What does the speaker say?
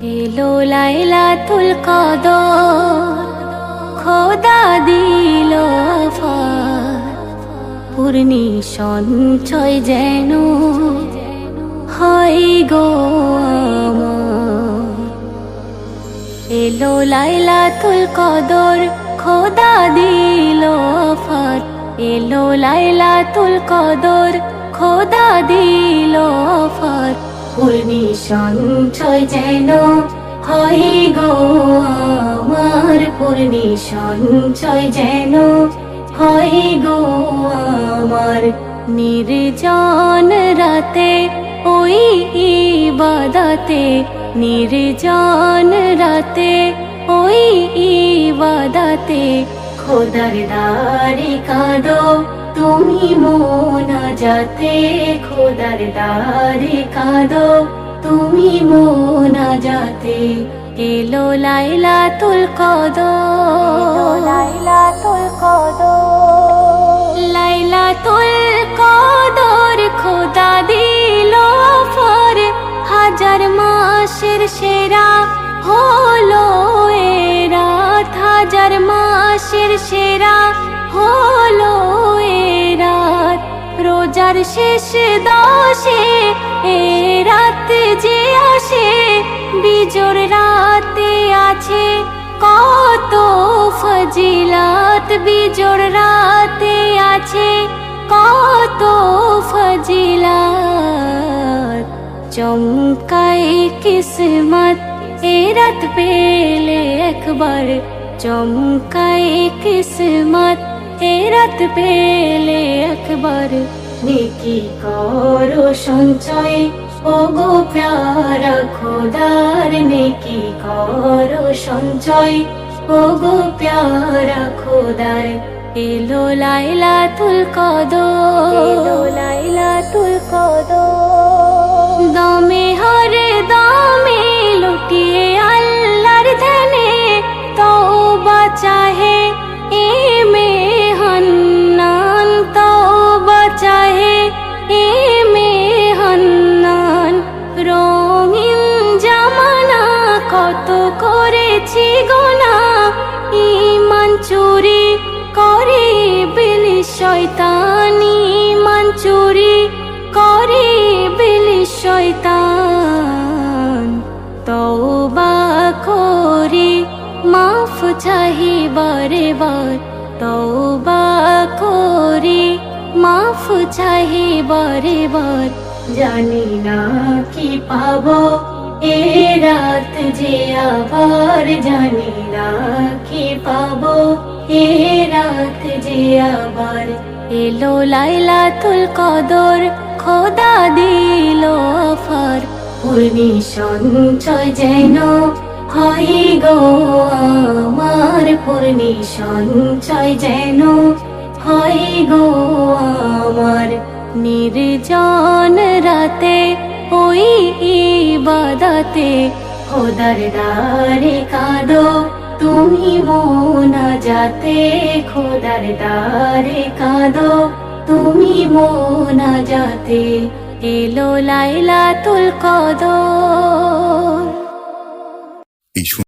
এলো লাইলাতুল কদর, খোদা দিল অফার, পূর্ণি সঞ্চয় যেন হয় গো আমার। এলো লাইলাতুল কদর, খোদা দিল অফার, এলো লাইলাতুল কদর, খোদা দিল অফার, পূর্ণি সঞ্চয় যেন হয় গো আমার, পূর্ণি সঞ্চয় যেন হয় গো আমার। নির্জন রাতে ওই ইবাদতে, নির্জন রাতে ওই ইবাদতে, খোদার দারে কাঁদো তুমি মোনাজাতে, খোদার দারে কাঁদো তুমি মোনাজাতে। এলো লাইলাতুল কদর, লাইলাতুল কদর, লাইলাতুল কদর, খোদা দিল অফার, হাজার মাসের সেরা হলো এ রাত, হাজার মাসের সেরা হলো এ রাত। রোজার শেষ দশে এ রাত যে আসে, বিজোর রাতে আছে কত ফজিলাত, বিজোর রাতে আছে কত ফজিলাত। চমকাই কিসমত এ রাত পেলে একবার, চমকাই কিসমত এ রাত পেলে একবার। নেকি করো সঞ্চয় ওগো প্যারা খোদার, নেকি করো সঞ্চয় ওগো প্যারা খোদার। এলো লাইলাতুল কদর, এলো লাইলাতুল কদর, দমে হরে দমে লুটিয়ে আল্লাহর ধ্যানে, তওবা চাহে এ মেহন্নান, তওবা চাহে এ মেহন্নান। রঙিন জামানা কত করেছি গোনা, ঈমান চুরি করে ইবলিস শয়তান, ঈমান চুরি করে ইবলিস শয়তান। তওবা করি মাফ চাহি বারে বার, তওবা করি মাফ চাহি বারে বার। জানি না কি পাবো এ রাত যে আবার, জানি না কি পাবো এ রাত যে আবার। এলো লাইলাতুল কদর, খোদা দিল অফার, পূর্ণি সঞ্চয় যেন হয় গো আমার, পূর্ণি সঞ্চয় যেন হয় গো আমার। নির্জন রাতে ওই ইবাদতে, খোদার দারে কাঁদো তুমি মোনাজাতে, খোদার দারে কাঁদো তুমি মোনাজাতে। এলো লাইলাতুল কদর।